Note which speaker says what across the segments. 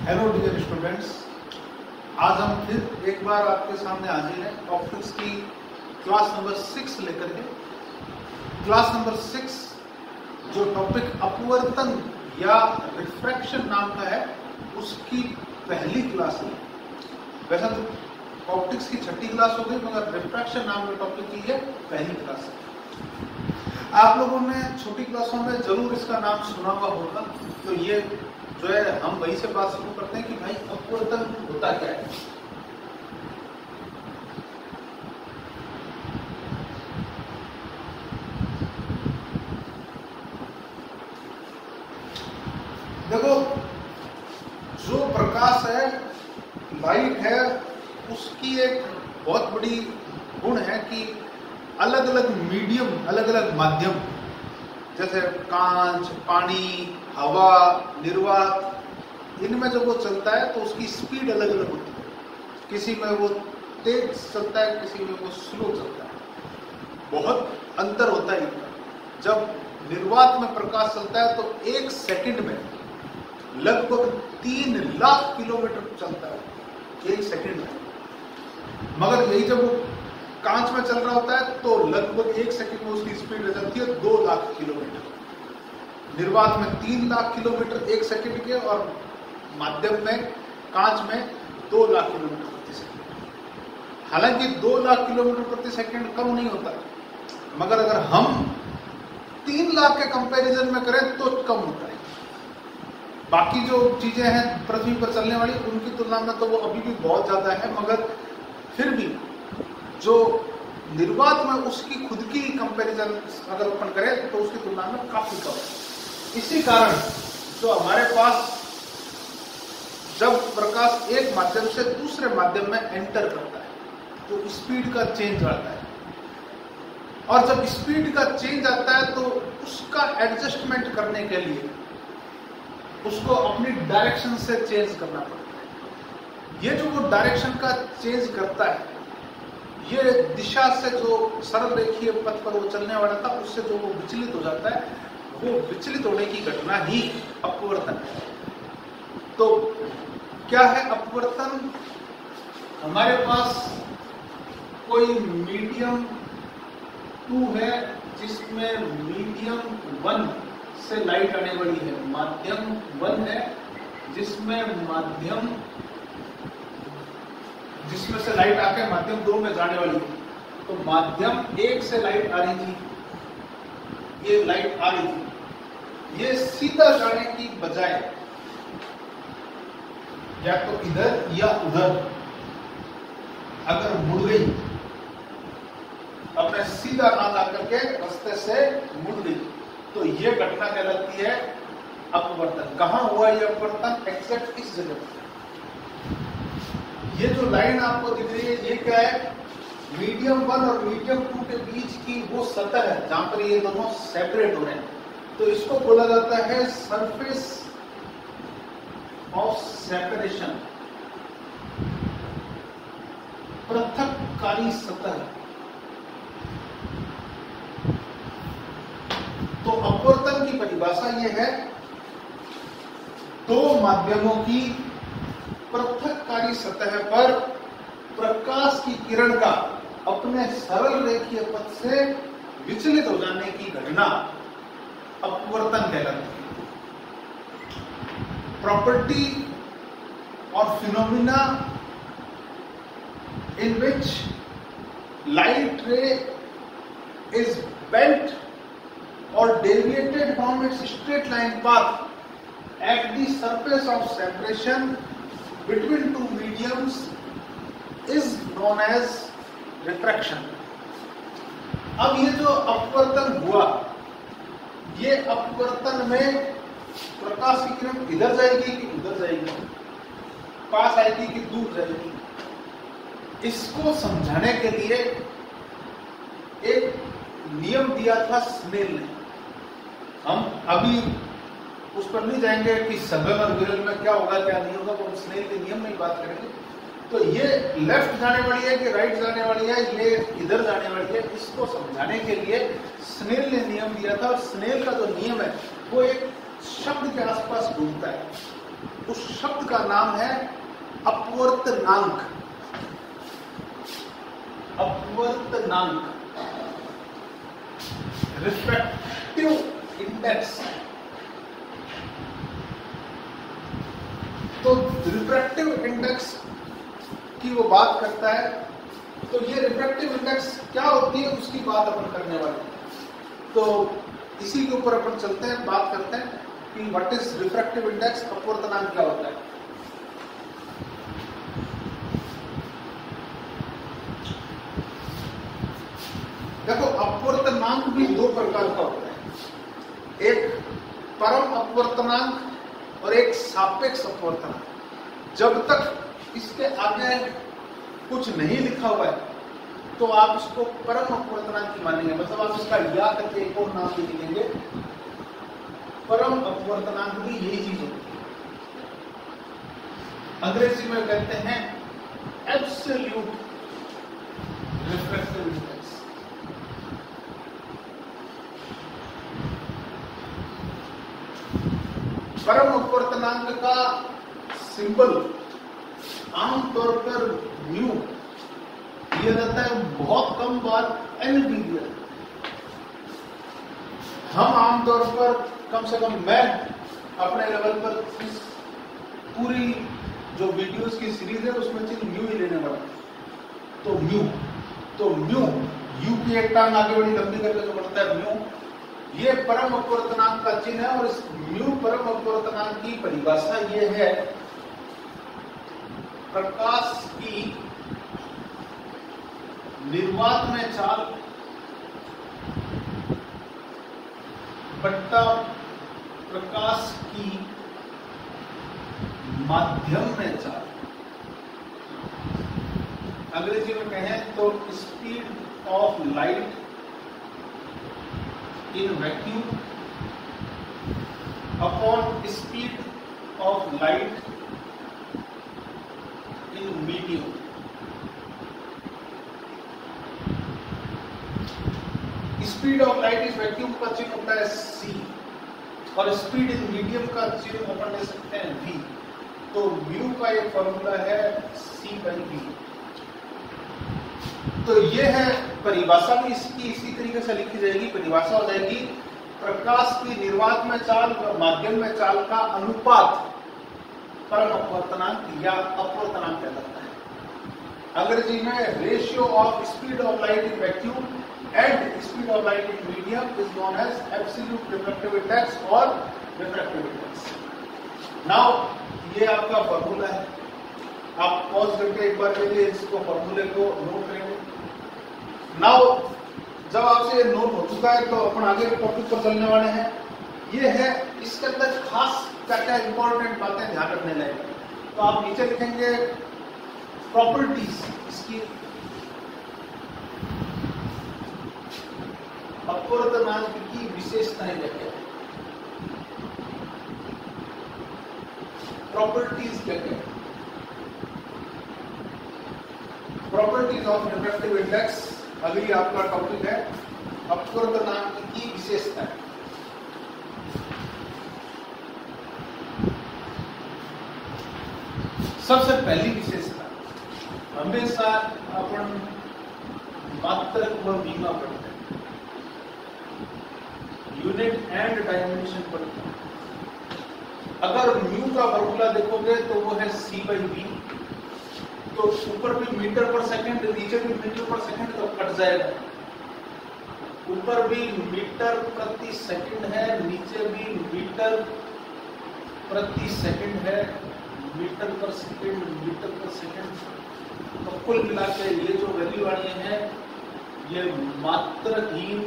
Speaker 1: Hello dear students, आज हम फिर एक बार आपके सामने हाजिर हैं ऑप्टिक्स की क्लास नंबर 6 लेकर के। क्लास नंबर 6 जो टॉपिक अपवर्तन या रिफ्रैक्शन नाम का है, उसकी पहली क्लास है। वैसा तो ऑप्टिक्स की छठी क्लास हो गई, मगर रिफ्रैक्शन नाम के टॉपिक की ये पहली क्लास है। आप लोगों ने छोटी क्लासों में जरूर इसका नाम सुना हुआ होगा। तो ये जो है हम वहीं से बात शुरू करते हैं कि भाई अपवर्तन होता क्या है। देखो, जो प्रकाश है, लाइट है, उसकी एक बहुत बड़ी गुण है कि अलग अलग मीडियम, अलग अलग माध्यम, जैसे कांच, पानी, हवा, निर्वात, इनमें जब वो चलता है तो उसकी स्पीड अलग अलग होती है। किसी में वो तेज चलता है, किसी में वो स्लो चलता है, बहुत अंतर होता है इनका। जब निर्वात में प्रकाश चलता है तो एक सेकंड में लगभग 3 लाख किलोमीटर चलता है, एक सेकंड में। मगर यही जब वो कांच में चल रहा होता है तो लगभग एक सेकंड में उसकी स्पीड रह जाती है 2 लाख किलोमीटर। निर्वात में 3 लाख किलोमीटर एक सेकंड के, और माध्यम में, कांच में 2 लाख किलोमीटर प्रति सेकंड। हालांकि 2 लाख किलोमीटर प्रति सेकंड कम नहीं होता, मगर अगर हम 3 लाख के कंपैरिजन में करें तो कम होता है। बाकी जो चीजें हैं पृथ्वी पर चलने वाली, उनकी तुलना में तो वो अभी भी बहुत ज्यादा है, मगर फिर भी जो निर्वात में उसकी खुद की कंपैरिजन अगर ओपन करें तो उसकी तुलना में काफी कम है। इसी कारण जो हमारे पास जब प्रकाश एक माध्यम से दूसरे माध्यम में एंटर करता है तो स्पीड का चेंज आता है, और जब स्पीड का चेंज आता है तो उसका एडजस्टमेंट करने के लिए उसको अपनी डायरेक्शन से चेंज करना पड़ता है। ये जो वो डायरेक्शन का चेंज करता है, ये दिशा से जो सरल रेखीय पथ पर वो चलने वाला था, उससे जो वो विचलित हो जाता है, वो विचलित होने की घटना ही अपवर्तन है। तो क्या है अपवर्तन? हमारे पास कोई मीडियम 2 है जिसमें मीडियम 1 से लाइट आने वाली है, माध्यम 1 है जिसमें से लाइट आके माध्यम 2 में जाने वाली है। तो माध्यम 1 से लाइट आ रही थी, ये लाइट आ रही थी, ये सीधा जाने की बजाय या तो इधर या उधर अगर मुड़ गई, अपने सीधा ना आकर के रास्ते से मुड़ गई, तो ये घटना कहलाती है अपवर्तन। कहां हुआ ये अपवर्तन? एग्जैक्ट इस जगह पर। ये जो लाइन आपको दिख रही है, ये क्या है? मीडियम 1 और मीडियम 2 के बीच की वो सतह है जहां पर ये दोनों सेपरेट हो रहे हैं। तो इसको बोला जाता है सरफेस ऑफ सेपरेशन, पृथक्कारी सतह। तो अपवर्तन की परिभाषा यह है, 2 माध्यमों की पृथक्कारी सतह पर प्रकाश की किरण का अपने सरल रेखीय पथ से विचलित हो जाने की घटना अपवर्तन कहलाती है। प्रॉपर्टी और phenomena in which light ray is bent or deviated from its straight line path at the surface of separation between 2 mediums is known as refraction. अब ये जो अपवर्तन हुआ, ये अपवर्तन में प्रकाश की किरण इधर जाएगी कि उधर जाएगी, पास आएगी कि दूर जाएगी, इसको समझाने के लिए एक नियम दिया था स्नेल ने। हम अभी उस पर नहीं जाएंगे कि सघन और विरल में क्या होगा क्या नहीं होगा, तो हम स्नेल के नियम में ही बात करेंगे। तो ये लेफ्ट जाने वाली है कि राइट जाने वाली है, ये इधर जाने वाली है, इसको समझाने के लिए स्नेल ने नियम दिया था। और स्नेल का जो नियम है वो एक शब्द के आसपास घूमता है। उस शब्द का नाम है अपवर्तनांक। अपवर्तनांक, रिफ्रैक्टिव इंडेक्स। तो रिफ्रैक्टिव इंडेक्स की वो बात करता है। तो ये रिफ्रैक्टिव इंडेक्स क्या होती है उसकी बात अपन करने वाले हैं। तो इसी के ऊपर अपन चलते हैं, बात करते हैं कि व्हाट इज रिफ्रैक्टिव इंडेक्स, अपवर्तनांक क्या होता है। देखो, अपवर्तनांक भी दो प्रकार का होता है, एक परम अपवर्तनांक और एक सापेक्ष अपवर्तनांक। जब तक इसके आगे कुछ नहीं लिखा हुआ है तो आप इसको परम अपवर्तनांक की मानेंगे, मतलब आप इसका या करके एक और नाम भी लिखेंगे। परम अपवर्तनांक भी यही चीज होती है, अंग्रेजी में कहते हैं एब्सोल्यूट रिफ्रैक्टिव इंडेक्स। परम अपवर्तनांक का सिंबल आमतौर पर म्यू दिया जाता है, बहुत कम बार एन भी दिया जाता है। हम आमतौर पर, कम से कम मैं अपने लेवल पर इस पूरी जो वीडियोस की सीरीज है उसमें सिर्फ म्यू ही लेने वाला। तो म्यू यू की एक टांग आगे बड़ी लंबी करके जो बढ़ता है म्यू, ये परम अपवर्तनांक का चिन्ह है। और इस म्यू परम अपवर्तनांक की परिभाषा ये है, प्रकाश की निर्वात में चाल बट्टा प्रकाश की माध्यम में चाल। अंग्रेजी में कहें तो speed of light in vacuum upon speed of light in medium. Speed of light इस वैक्यूम का चिन्ह होता है c, और स्पीड इन मीडियम का चिन्ह अपन ले सकते हैं v। तो म्यू का एक फॉर्मूला है c/v। तो ये है परिभाषा भी इसकी इसी तरीके से लिखी जाएगी। परिभाषा हो जाएगी, प्रकाश की निर्वात में चाल और माध्यम में चाल का अनुपात परम अपवर्तनांक या अपवर्तनांक कहलाता है। अंग्रेजी में ratio of speed of light in vacuum and speed of light in medium is known as absolute refractive index और रिफ्रैक्टिव इंडेक्स। नाउ ये आपका फॉर्मूला है, आप पॉज करके एक बार के लिए इसको फॉर्मूले को नोट करेंगे। नाउ जब आपसे ये नोट हो चुका है तो अपन आगे के टॉपिक पर चलने वाले हैं। ये है, इसके अंदर खास क्या इंपॉर्टेंट बातें ध्यान रखने लायक। तो आप नीचे लिखेंगे प्रॉपर्टीज, इसकी अपवर्तनांक की विशेषताएं क्या क्या, प्रॉपर्टीज क्या क्या, प्रॉपर्टीज ऑफ रिफ्रैक्टिव इंडेक्स अगली आपका टॉपिक है। अपवर्तनांक की विशेषताएं। सबसे पहली विशेषता, हमेशा अपन मात्रक व बीमा पढ़ते हैं, यूनिट एंड डायमेंशन पढ़ते हैं। अगर म्यू का फॉर्मूला देखोगे तो वो है c/v। तो ऊपर भी मीटर पर सेकंड, नीचे भी मीटर पर सेकंड, तो कट जाएगा। ऊपर भी मीटर प्रति सेकंड है, नीचे भी मीटर प्रति सेकंड है, मीटर पर सेकंड। तो कुल मिलाकर ये जो वैल्यू आनी है ये मात्रहीन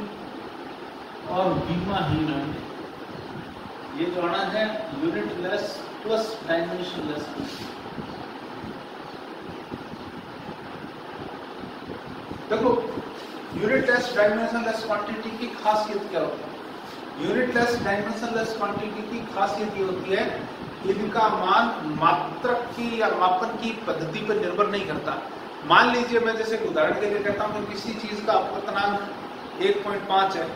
Speaker 1: और बीमाहीन आनी है। ये जो आना है unitless plus dimensionless. देखो, unitless dimensionless quantity की खासियत क्या होती है? Unitless dimensionless quantity की खासियत ये होती है, इनका मान मात्रक की या मापन की पद्धति पर निर्भर नहीं करता। मान लीजिए मैं जैसे उदाहरण के लिए कहता हूं कि किसी चीज का अपवर्तनांक 1.5 है,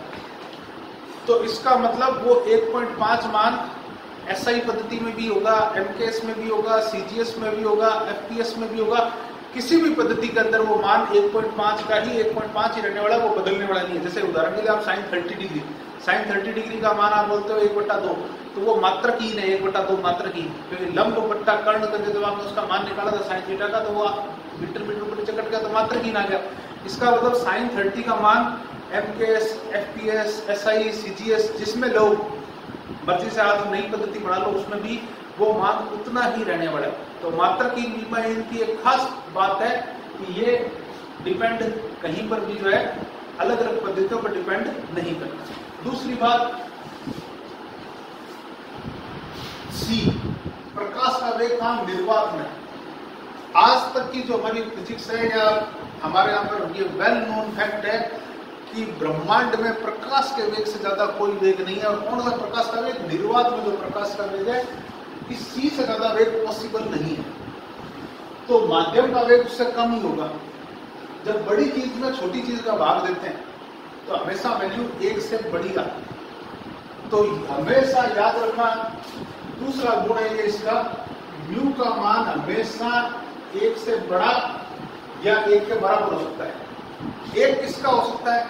Speaker 1: तो इसका मतलब वो 1.5 मान SI पद्धति में भी होगा, MKS में भी होगा, CGS में भी होगा, FPS में भी होगा। किसी भी पद्धति के अंदर वो मान 1.5 का ही 1.5 ही रहने वाला, वो बदलने वाला नहीं है। जैसे उदाहरण के लिए आप sin 30 डिग्री का मान आप बोलते हो 1/2, तो वो मात्रक ही नहीं, 1/2 मात्रक ही, क्योंकि लंब बट्टा कर्ण करके जब आपने उसका मान निकाला था sin थीटा का, तो वो मीटर मीटर नीचे कट गया, तो मात्रक ही ना गया। इसका मतलब sin 30 का मान MKS, FPS, SI, CGS जिसमें लोग मर्जी से आप नई पद्धति बढ़ा लो, उसमें भी वो मान उतना ही रहने वाला है। तो मात्रक की विनिमय की एक खास बात है कि ये डिपेंड कहीं पर भी जो है अलग अलग पद्धतियों पर डिपेंड नहीं करता। दूसरी बात C, प्रकाश का वेग कहाँ निर्वात में। आज तक की जो हमारी फिजिक्स है या हमारे यहाँ पर ये वेल नोन फैक्ट है कि ब्रह्मांड में प्रकाश के वेग से ज्यादा कोई वेग नहीं है। और कौन सा प्रकाश का वेग? निर्वात में जो प्रकाश का वेग है, इस C से ज्यादा वेग पॉसिबल नहीं है। तो माध्यम का वेग उससे कम ही होगा। जब बड़ी चीज में छोटी चीज का भाग देते हैं तो हमेशा वैल्यू 1 से बड़ी आती है। तो हमेशा याद रखना, दूसरा गुण है ये इसका, म्यू का मान हमेशा 1 से बड़ा या 1 के बराबर हो सकता है। 1 किसका हो सकता है?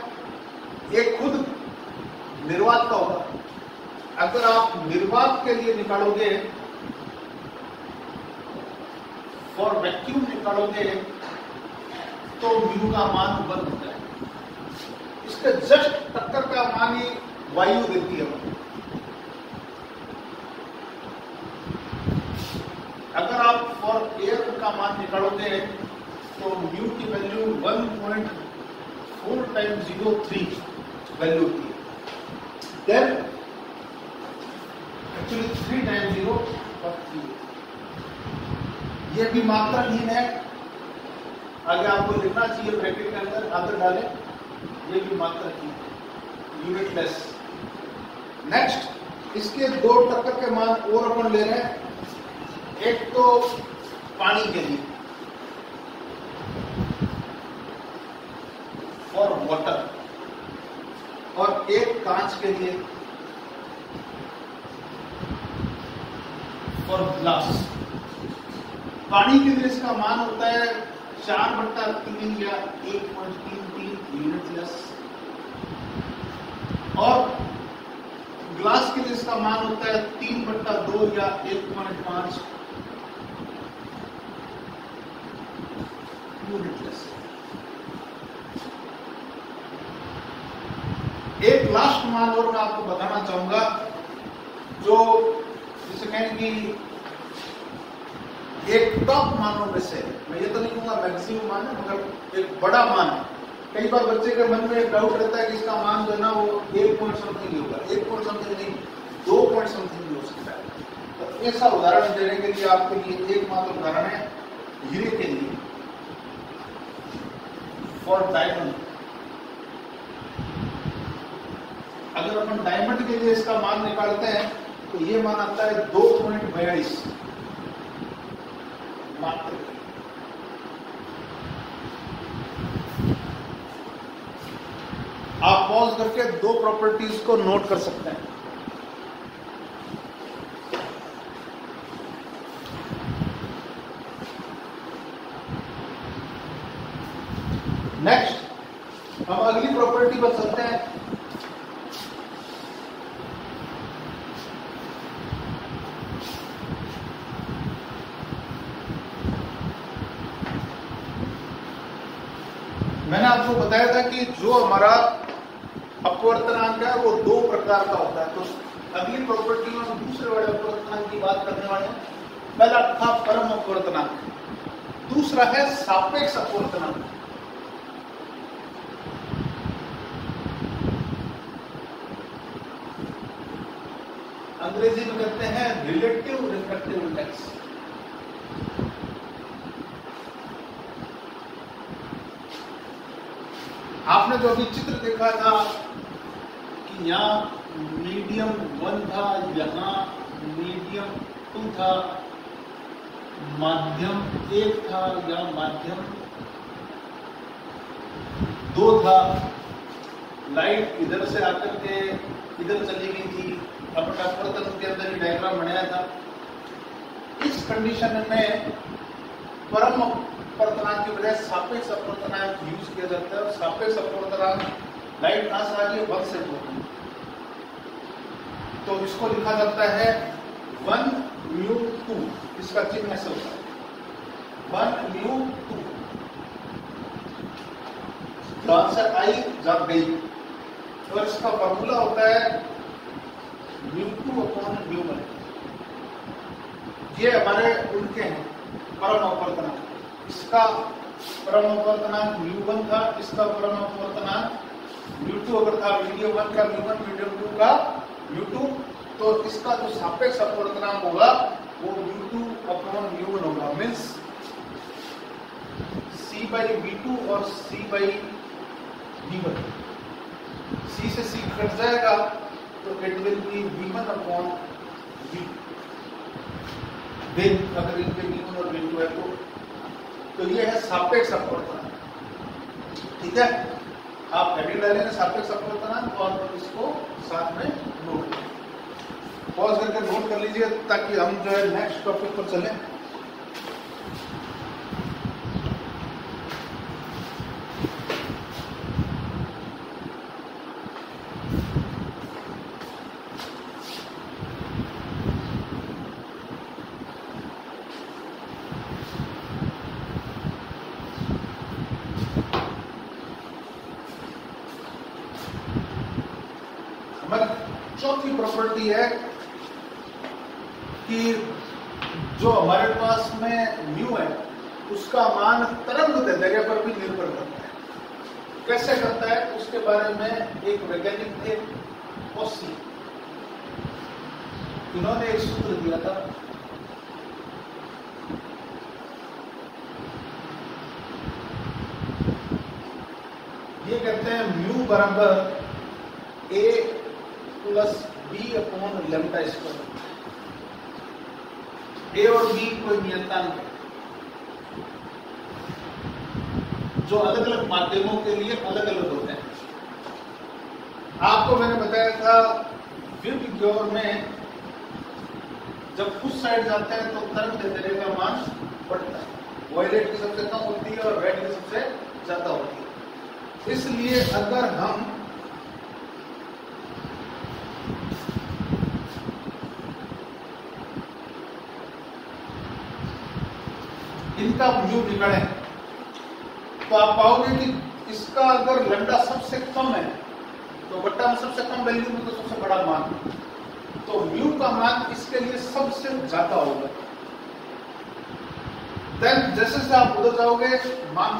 Speaker 1: 1 खुद निर्वात का होगा। अगर आप निर्वात के लिए निकालोगे, फॉर वैक्यूम निकालोगे, तो म्यू का मान 1 होता है। इसके जस्ट टक्कर का मान ही वायु देती है। अगर आप फॉर एयर का मान निकालोगे तो म्यू की वैल्यू 1.4 टाइम्स 03 वैल्यू होती है। देन एक्चुअली 3 टाइम्स 0 और 3, ये भी मात्राहीन है। आगे आपको लिखना चाहिए ब्रैकेट के अंदर, आगे डालें, ये भी मात्राहीन है, यूनिटलेस। नेक्स्ट, इसके 2 टक्कर के मान और अपन ले रहे हैं। एक तो पानी के लिए, फॉर वाटर, और एक कांच के लिए, फॉर ग्लास। पानी के लिए इसका मान होता है 4/3 या 1.33 यूनिटलेस, और ग्लास के लिए इसका मान होता है 3/2 या 1.5 यूनिटलेस। एक लास्ट मान और मैं आपको बताना चाहूंगा, जो जिसे कहें कि एक टॉप मानों में से, मैं ये तो नहीं कहूंगा मैक्सिमम मान है, मगर एक बड़ा मान है। कई बार बच्चे के मन में एक डाउट रहता है कि इसका मान जो है ना वो 1 पॉइंट समथिंग ही होगा, 1 पॉइंट समथिंग नहीं, 2 पॉइंट समथिंग भी हो सकता है। तो ऐसा उदाहरण देने के लिए आपके लिए एकमात्र उदाहरण है हीरे के लिए, फॉर डायमंड। अगर अपन डायमंड के लिए इसका मान निकालते हैं तो ये मान आता है 2.42 मात्र। आप पॉज करके 2 प्रॉपर्टीज को नोट कर सकते हैं। नेक्स्ट, हम अगली प्रॉपर्टी पर चलते हैं। मैंने आपको बताया था कि जो हमारा अपवर्तनांक है वो 2 प्रकार का होता है। तो अगली प्रॉपर्टी में हम दूसरे वाले अपवर्तनांक की बात करने वाले हैं। पहला था परम अपवर्तनांक, दूसरा है सापेक्ष अपवर्तनांक। अंग्रेजी में कहते हैं रिलेटिव रिफ्रैक्टिव इंडेक्स। आपने जो अभी चित्र देखा था कि यहाँ मीडियम 1 था, यहाँ मीडियम 2 था, माध्यम 1 था, या माध्यम 2 था, लाइट इधर से आकर के इधर चली गई थी। अपवर्तन के अंदर ही डायग्राम डायग्राम बनाया था। इस कंडीशन में परम अपवर्तनांक की बजाय सापेक्ष अपवर्तनांक यूज किया जाता है। और सापेक्ष अपवर्तनांक लाइट कहां से आ रही है, 1 से 2, तो इसको लिखा जाता है 1μ2। इसका चिन्ह ऐसे होता है 1μ2। तो आंसर आई जब गई। और इसका फॉर्मूला होता है μ2/μ1। ये हमारे उनके हैं परम अपवर्तनांक। इसका परम अपवर्तनांक μ1 था, इसका परम अपवर्तनांक μ2 अगर था, मीडियम 1 का μ1, मीडियम 2 का μ2, तो इसका जो सापेक्ष अपवर्तनांक होगा वो μ2/μ1 होगा। मीन्स c/v2 और c/v1। c से c कट जाएगा तो इट विल बी v1/v2। अगर इनके v1 और v2 है तो ये है सापेक्ष अपवर्तनांक। ठीक है, आप हेडिंग डालेंगे सापेक्ष अपवर्तनांक और इसको साथ में नोट करें। पॉज करके नोट कर लीजिए ताकि हम जो है नेक्स्ट टॉपिक पर चलें। चौथी प्रॉपर्टी है कि जो हमारे पास में म्यू है उसका मान तरंग दैर्ध्य पर भी निर्भर करता है। कैसे करता है उसके बारे में एक वैज्ञानिक थे ओसी, इन्होंने एक सूत्र दिया था। ये कहते हैं म्यू बराबर a प्लस b/λ²। ए और बी कोई नियतांक है जो अलग अलग माध्यमों के लिए अलग अलग होते हैं। आपको मैंने बताया था विबग्योर में जब उस साइड जाते हैं तो तरंग दैर्ध्य का मान बढ़ता है। वायलेट की सबसे कम होती है और रेड की सबसे ज्यादा होती है। इसलिए अगर हम इनका म्यू निकालें तो आप पाओगे कि इसका अगर लैम्डा सबसे कम है तो बट्टा में सबसे कम वैल्यू में तो सबसे बड़ा मान, तो म्यू का मान इसके लिए सबसे ज्यादा होगा। देन जैसे जैसे आप उधर जाओगे मान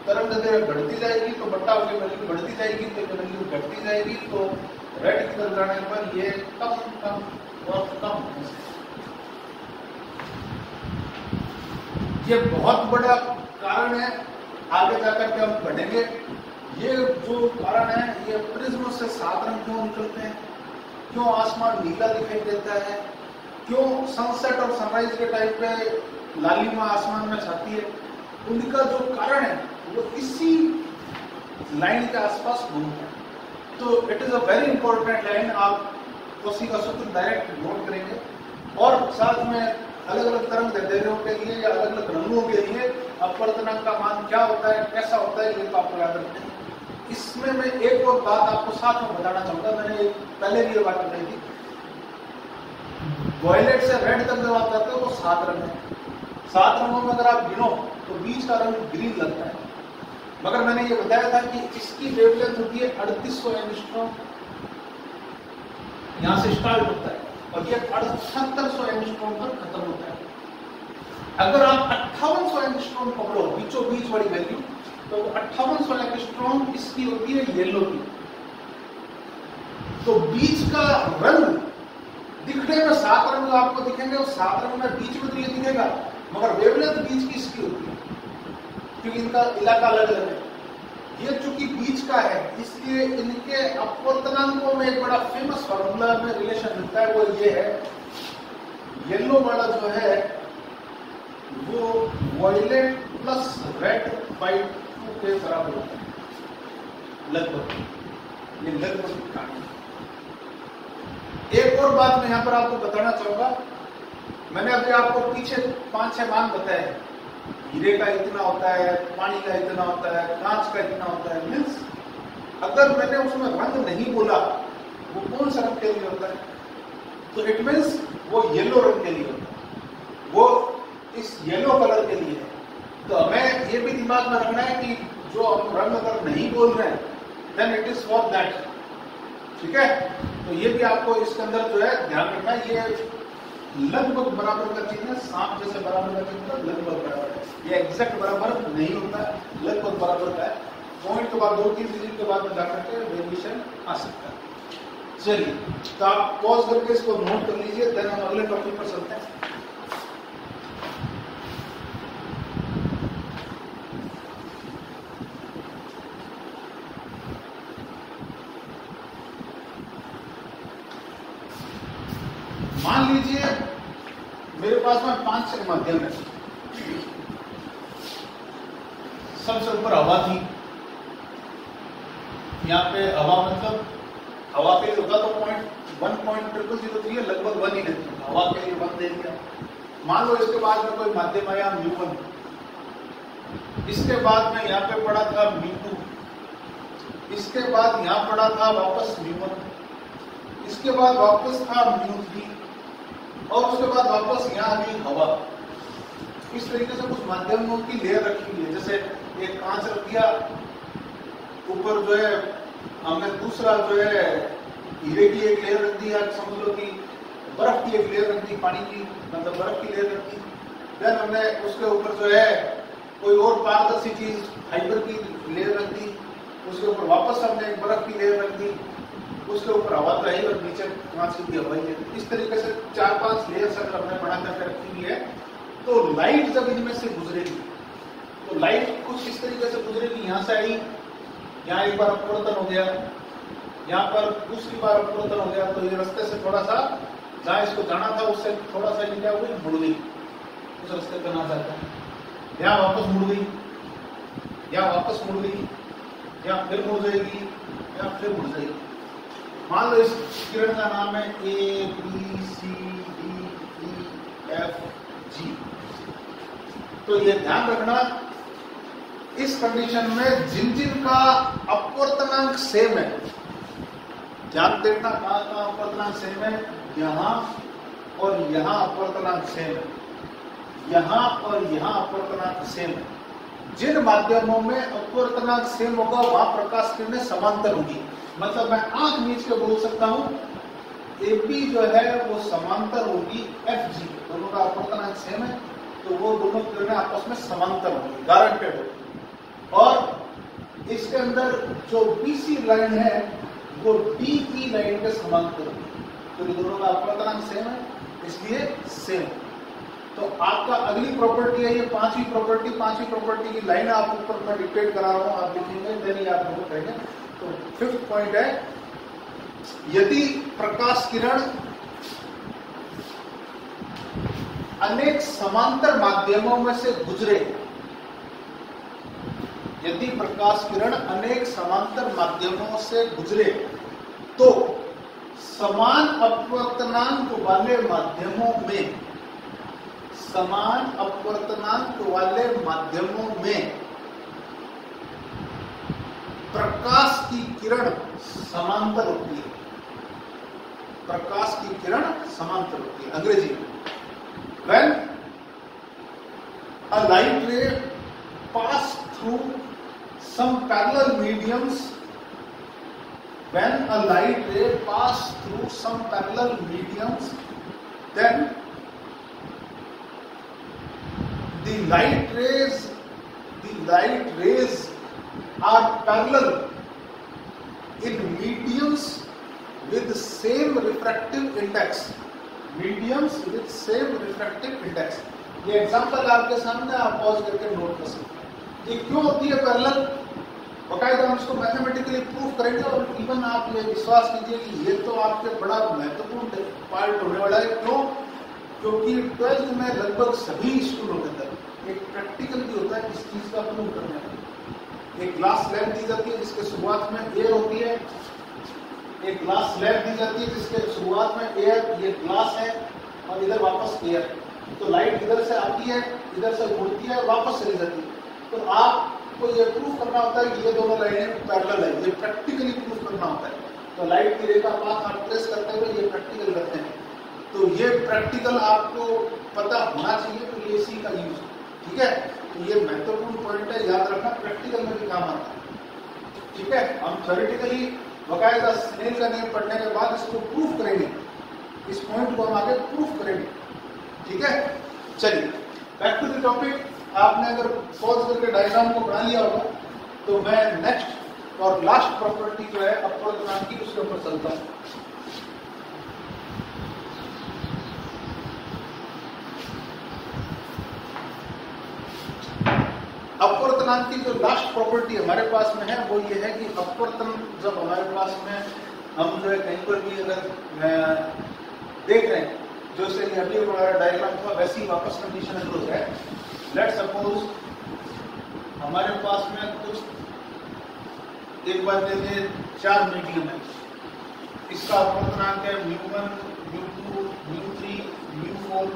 Speaker 1: तरंग दैर्ध्य बढ़ती जाएगी तो बट्टा की वैल्यू बढ़ती जाएगी, तो वैल्यू घटती जाएगी। तो रेड की तरफ जाने पर ये कम कम और कम। ये बहुत बड़ा कारण है, आगे जाकर के हम पढ़ेंगे। ये जो कारण है, ये प्रिज्म से 7 रंग क्यों निकलते हैं, क्यों आसमान नीला दिखाई देता है, क्यों सनसेट और सनराइज के टाइम पे लालिमा आसमान में छाती है, उनका जो कारण है वो इसी लाइन के आसपास घूमता है। तो it is a very important line. आप कोसी का सूत्र डायरेक्ट नोट करेंगे और साथ में अलग अलग तरंग दैर्ध्यों के लिए या अलग अलग रंगों के लिए अपवर्तनांक का मान क्या होता है, कैसा होता है, ये तो आपको याद रखना है। इसमें मैं एक और बात आपको साथ में बताना चाहूंगा। मैंने पहले भी ये बात बताई थी, वॉयलेट से रेड तक जब आप जाते हो तो 7 रंग है। 7 रंगों में अगर आप गिनो तो बीच का रंग ग्रीन लगता है, मगर मैंने ये बताया था कि इसकी वेवलेंथ होती है 3800 एंगस्ट्रॉम, यहां से स्टार्ट होता है और ये 7800 एंगस्ट्रॉम पर खत्म होता है। अगर आप 5800 एंगस्ट्रॉम पकड़ो बीचों बीच वाली वैल्यू, तो 5800 एंगस्ट्रॉम इसकी होती है येलो की। तो बीच का रंग दिखने में 7 रंग आपको दिखेंगे और 7 रंग में बीच में तो ये दिखेगा, मगर वेवलेंथ बीच की इसकी होती है क्योंकि इनका इलाका अलग अलग है। ये चूंकि बीच का है इसलिए इनके अपवर्तनांकों में एक बड़ा फेमस फार्मूला में रिलेशन मिलता है, वो ये है, येलो वाला जो है वो वॉयलेट प्लस रेड बाई 2 के बराबर होता है लगभग। ये लगभग एक एक और बात मैं यहाँ पर आपको बताना चाहूंगा, मैंने अभी आपको पीछे 5-6 मान बताए, हीरे का इतना होता है, पानी का इतना होता है, कांच का इतना होता है। मीन्स अगर मैंने उसमें रंग नहीं बोला, वो कौन सा रंग के लिए होता है, तो इट मीन्स वो येलो रंग के लिए होता है, वो इस येलो कलर के लिए है। तो हमें ये भी दिमाग में रखना है कि जो हम रंग अगर नहीं बोल रहे हैं, then it is for that. ठीक है, तो ये भी आपको इसके अंदर जो है ध्यान रखना है। ये लगभग बराबर का चिन्ह है, सांप जैसे बराबर का चिन्ह है, लगभग बराबर है। ये एग्जैक्ट बराबर नहीं होता है, लगभग बराबर का है। पॉइंट के बाद 2-3 डिजिट के बाद में जाकर के वेरिएशन आ सकता है। चलिए, तो आप पॉज करके इसको नोट कर लीजिए, देन हम अगले टॉपिक पर चलते हैं। मान लीजिए मेरे पास में 5 माध्यम है, सबसे ऊपर हवा थी, यहाँ पे हवा मतलब हवा के लिए होगा तो 1.003 है, लगभग 1 ही देती है, हवा के लिए 1 दे दिया। मान लो इसके बाद में कोई माध्यम आया μ1, इसके बाद में यहाँ पे पड़ा था μ2, इसके बाद यहाँ पड़ा था वापस μ1, इसके बाद वापस था μ3, और उसके बाद वापस यहाँ आ गई हवा। इस तरीके से कुछ माध्यमों की लेयर रखी हुई है। जैसे एक कांच रख दिया, ऊपर जो है हमने दूसरा जो है हीरे की एक लेयर रख दी, या समझ लो कि बर्फ की एक लेयर रख दी, पानी की मतलब बर्फ की लेयर रख दी। देन हमने उसके ऊपर जो है कोई और पारदर्शी चीज फाइबर की लेयर रख दी, उसके ऊपर वापस हमने एक बर्फ की लेयर रख दी, उसके ऊपर हवा तो है और नीचे कांच की हवा है। इस तरीके से 4-5 लेयर्स अगर हमने बना करके रखी हुई है, तो लाइट जब इनमें से गुजरेगी, तो लाइट कुछ इस तरीके से गुजरेगी, यहाँ से आई, यहाँ एक बार अपवर्तन हो गया, यहाँ पर दूसरी बार अपवर्तन हो गया, तो ये रास्ते से थोड़ा सा जहाँ इसको जाना था उससे थोड़ा सा क्या हुई, मुड़ गई, उस रास्ते पर ना जाता है, यहाँ वापस मुड़ गई, यहाँ वापस मुड़ गई, यहाँ फिर मुड़ जाएगी, यहाँ फिर मुड़ जाएगी। मान लो इस किरण का नाम है A, B, C, D, E, F, G। तो ये ध्यान रखना, इस कंडीशन में जिन जिन का अपवर्तनांक सेम है, ध्यान देखना कहाँ का अपवर्तनांक सेम है, यहाँ और यहाँ अपवर्तनांक सेम है, यहाँ और यहाँ अपवर्तनांक सेम है। जिन माध्यमों में अपवर्तनांक सेम होगा वहां प्रकाश किरणें समांतर होगी। मतलब मैं आंख नीच के बोल सकता हूं, AB जो है वो समांतर होगी FG, दोनों का अपवर्तनांक सेम है, तो वो दोनों किरणें आपस में समांतर होगी, गारंटेड होगी। और इसके अंदर जो BC लाइन है वो DE लाइन के समांतर होगी, तो ये दोनों का अपवर्तनांक सेम है, इसलिए सेम। तो आपका अगली प्रॉपर्टी है ये पांचवी प्रॉपर्टी की लाइन आप ऊपर मैं डिक्टेट करा रहा हूं, आप लिखेंगे, देन आप नोट करेंगे। तो 5th पॉइंट है, यदि प्रकाश किरण अनेक समांतर माध्यमों में से गुजरे, यदि प्रकाश किरण अनेक समांतर माध्यमों से गुजरे, तो समान अपवर्तनांक वाले माध्यमों में, समान अपवर्तनांक वाले माध्यमों में प्रकाश की किरण समांतर होती है, प्रकाश की किरण समांतर होती है। अंग्रेजी में, when a light ray pass through some parallel mediums, when a light ray pass through some parallel mediums, then the light rays are parallel in mediums with same refractive index, mediums with same refractive index। ये example आपके सामने, आप pause करके note कर सकते हैं। ये क्यों होती है पैरेलल, बकायदा हम इसको मैथमेटिकली प्रूव करेंगे, और इवन आप ये विश्वास कीजिए कि ये तो आपके बड़ा महत्वपूर्ण पार्ट होने वाला है। क्यों? क्योंकि 12th में लगभग सभी स्कूलों के अंदर एक प्रैक्टिकल भी होता है इस चीज का प्रूव करने का। एक ग्लास लैंप दी जाती है जिसके शुरुआत में एयर होती है, एक ग्लास स्लैब दी जाती है जिसके शुरुआत में एयर, ये ग्लास है और इधर वापस एयर, तो लाइट इधर से आती है, इधर से उड़ती है, वापस चली जाती है। तो आपको ये प्रूफ करना होता है कि ये दोनों लाइनें पैरेलल है, ये प्रैक्टिकली प्रूफ करना होता है। तो लाइट की रेखा पाथ आप ट्रेस करते हुए ये प्रैक्टिकल करते हैं, तो ये प्रैक्टिकल आपको पता होना चाहिए, तो ये इसी का यूज, ठीक है। तो ये महत्वपूर्ण पॉइंट है, याद रखना, प्रैक्टिकल में भी काम आता है, ठीक है। हम थ्योरेटिकली बकायदा स्नेल का नियम पढ़ने के बाद इसको प्रूफ करेंगे, इस पॉइंट को हम आगे प्रूफ करेंगे, ठीक है। चलिए बैक टू द टॉपिक। आपने अगर पॉज करके डायग्राम को बना लिया होगा तो मैं नेक्स्ट और लास्ट प्रॉपर्टी जो है अपवर्तनांक की, उसके ऊपर चलता हूं। अपवर्तनांक की जो लास्ट प्रॉपर्टी हमारे पास में है वो ये है कि अपवर्तन जब हमारे पास में, हम जो है कहीं पर भी अगर देख रहे हैं, जैसे अभी हमारा डायग्राम था वैसे ही वापस कंडीशन अप्रोच है। लेट सपोज हमारे पास में कुछ, एक बार देखिए, 4 मीडियम है, इसका अपवर्तनांक है μ1, μ2, μ3, μ4,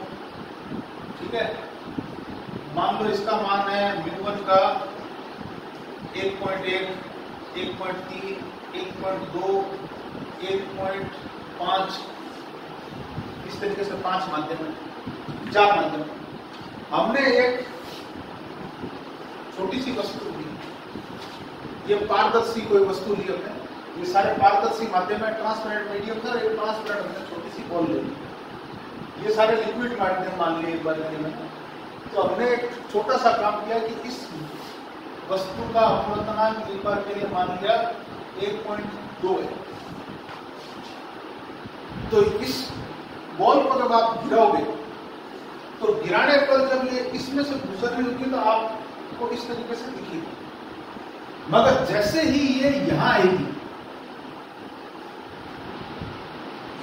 Speaker 1: ठीक है। मान लो इसका मान है μ1 का 1.1, 1.3, 1.2, 1.5, इस तरीके से 5 माध्यम है, 4 माध्यम। हमने एक छोटी सी वस्तु ली, ये पारदर्शी कोई वस्तु ली हमने, ये सारे पारदर्शी माध्यम है, ट्रांसपेरेंट मीडियम था, एक ट्रांसपेरेंट हमने छोटी सी बॉल ले ली, ये सारे लिक्विड माध्यम मान लिए एक बार में। तो हमने एक छोटा सा काम किया कि इस वस्तु का अपवर्तनांक एक बार के लिए मान लिया 1.2 है। तो इस बॉल को जब आप गिराओगे तो गिराने पर जब ये इसमें से गुजर रही होगी तो आपको इस तरीके से दिखेगी, मगर जैसे ही ये यहां आएगी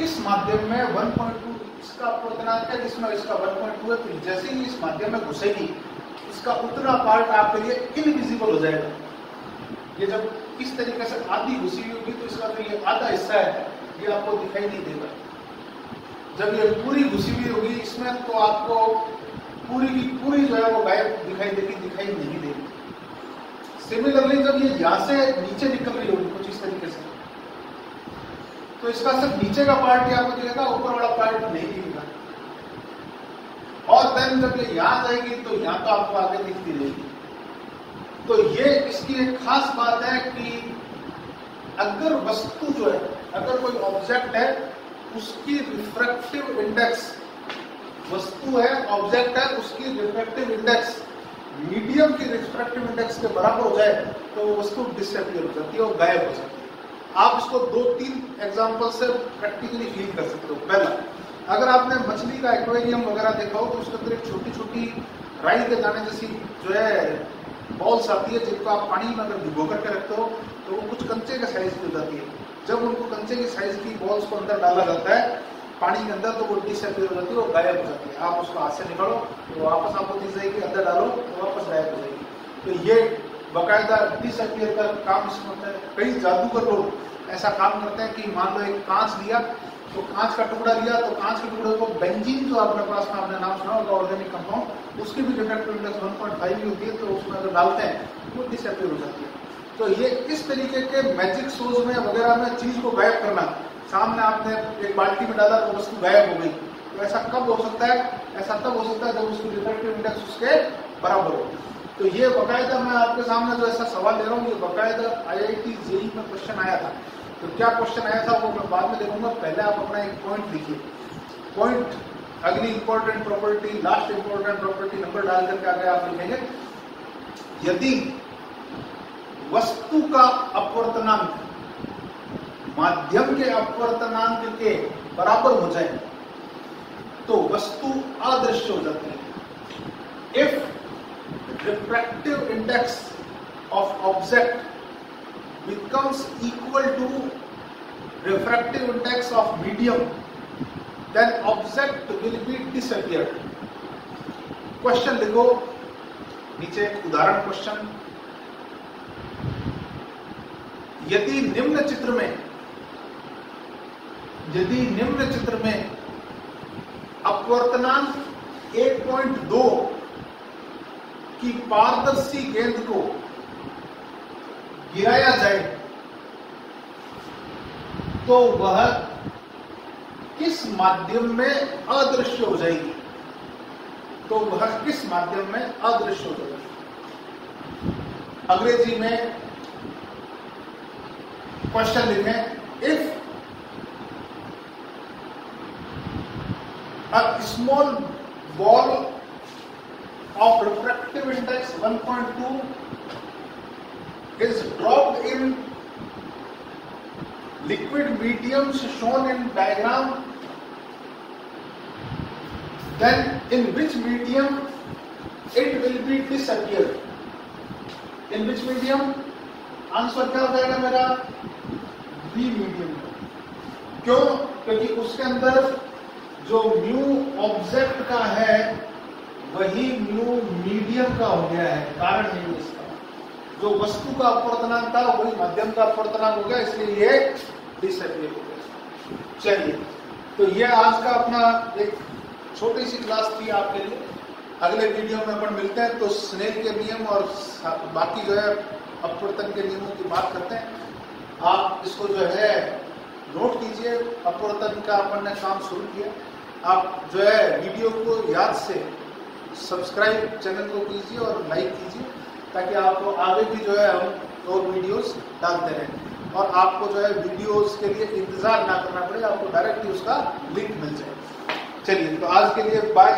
Speaker 1: इस माध्यम में 1.2 इसका अपवर्तनांक है, जिसमें इसका 1.2 है, तो जैसे ही इस माध्यम में घुसेगी इसका उतना पार्ट आपके लिए इनविजिबल हो जाएगा। ये जब इस तरीके से आधी घुसी हुई होगी तो इसका जो ये आधा हिस्सा है ये आपको दिखाई नहीं देगा। जब ये पूरी घुसी हुई होगी इसमें तो आपको पूरी की पूरी जो है वो गायब दिखाई देगी, दिखाई नहीं देगी। सिमिलरली जब ये यहाँ से नीचे निकल रही होगी कुछ इस तरीके से, तो इसका सिर्फ नीचे का पार्ट ही आपको दिखेगा, ऊपर वाला पार्ट नहीं दिखेगा। और देन जब ये यहाँ जाएगी तो यहाँ तो आपको आगे दिखती रहेगी। तो ये इसकी एक खास बात है कि अगर वस्तु जो है, अगर कोई ऑब्जेक्ट है, उसकी रिफ्रैक्टिव इंडेक्स, वस्तु है ऑब्जेक्ट है, उसकी रिफ्रैक्टिव इंडेक्स मीडियम की रिफ्रैक्टिव इंडेक्स के बराबर हो जाए तो वो वस्तु डिसअपीयर हो जाती है और गायब हो जाती है। आप इसको 2-3 एग्जांपल से प्रैक्टिकली फील कर सकते हो। पहला, अगर आपने मछली का एक्वेरियम वगैरह देखा हो तो उसके अंदर एक छोटी छोटी राई के दाने जैसी जो है बॉल्स आती है, जिनको आप पानी में अगर भिगो करके रखते हो तो वो कुछ कंचे के साइज की हो जाती है। जब उनको कंचे की साइज की बॉल्स को अंदर डाला जाता है पानी के अंदर तो वो डिसअपीयर हो जाती है, वो गायब हो जाती है। आप उसको हाथ से निकालो तो वापस आपको दिख जाएगी, अंदर डालो तो वापस गायब हो जाएगी। तो ये बाकायदा डिसअपीयर का काम इसमें होता है। कई जादूगर लोग ऐसा काम करते हैं कि मान लो एक कांच लिया, तो कांच का टुकड़ा लिया, तो कांच के टुकड़े को बेंजीन, जो आपने पास में आपने नाम सुना होगा ऑर्गेनिक कंपाउंड, उसकी भी रिफ्रैक्टिव इंडेक्स 1.5 ही होती है, तो उसमें अगर डालते हैं वो डिसअपीयर हो जाती है। तो ये इस तरीके के मैजिक शोज में वगैरह में चीज को गायब करना, सामने आपने एक बाल्टी में डाला तो वस्तु गायब हो गई, तो ऐसा कब हो सकता है? ऐसा तब हो सकता है जब उसकी रिफ्रैक्टिव इंडेक्स उसके बराबर हो। तो ये बाकायदा मैं आपके सामने जो ऐसा सवाल ले रहा हूँ, ये बाकायदा IIT JEE में क्वेश्चन आया था। तो क्या क्वेश्चन आया था वो मैं बाद में देखूंगा, पहले आप अपना एक पॉइंट लिखिए। पॉइंट, अगली important property, last important property number डाल करके आगे आप लिखेंगे, यदि वस्तु का अपवर्तनांक माध्यम के अपवर्तनांक के बराबर हो जाए तो वस्तु अदृश्य हो जाती है। If refractive index of object becomes equal to refractive index of medium, then object will be disappeared. Question लिखो नीचे, उदाहरण क्वेश्चन, यदि निम्न चित्र में यदि निम्न चित्र में अपवर्तनांक 1.2 की पारदर्शी गेंद को गिराया जाए तो वह किस माध्यम में अदृश्य हो जाएगी? तो वह किस माध्यम में अदृश्य हो जाएगी? अंग्रेजी में क्वेश्चन लिखें, if a small ball of refractive index 1.2 is dropped in liquid mediums shown in diagram, then in which medium it will be disappear? In which medium? Answer क्या हो जाएगा मेरा? B medium. क्यों? क्योंकि उसके अंदर जो म्यू ऑब्जेक्ट का है वही म्यू मीडियम का हो गया है। कारण नहीं है इसका, जो वस्तु का अपवर्तनांक था वही माध्यम का अपवर्तनांक हो गया, इसलिए ये डिसएपियर हो गया। चलिए, तो ये आज का अपना एक छोटी सी क्लास थी आपके लिए। अगले वीडियो में अपन मिलते हैं तो स्नेल के नियम और बाकी जो है अपवर्तन के नियमों की बात करते हैं। आप इसको जो है नोट कीजिए, अपवर्तन का अपन ने काम शुरू किया। आप जो है वीडियो को याद से सब्सक्राइब चैनल को कीजिए और लाइक कीजिए, ताकि आपको आगे भी जो है हम और वीडियोस डालते रहें और आपको जो है वीडियोस के लिए इंतजार ना करना पड़े, आपको डायरेक्टली उसका लिंक मिल जाए। चलिए, तो आज के लिए बाय।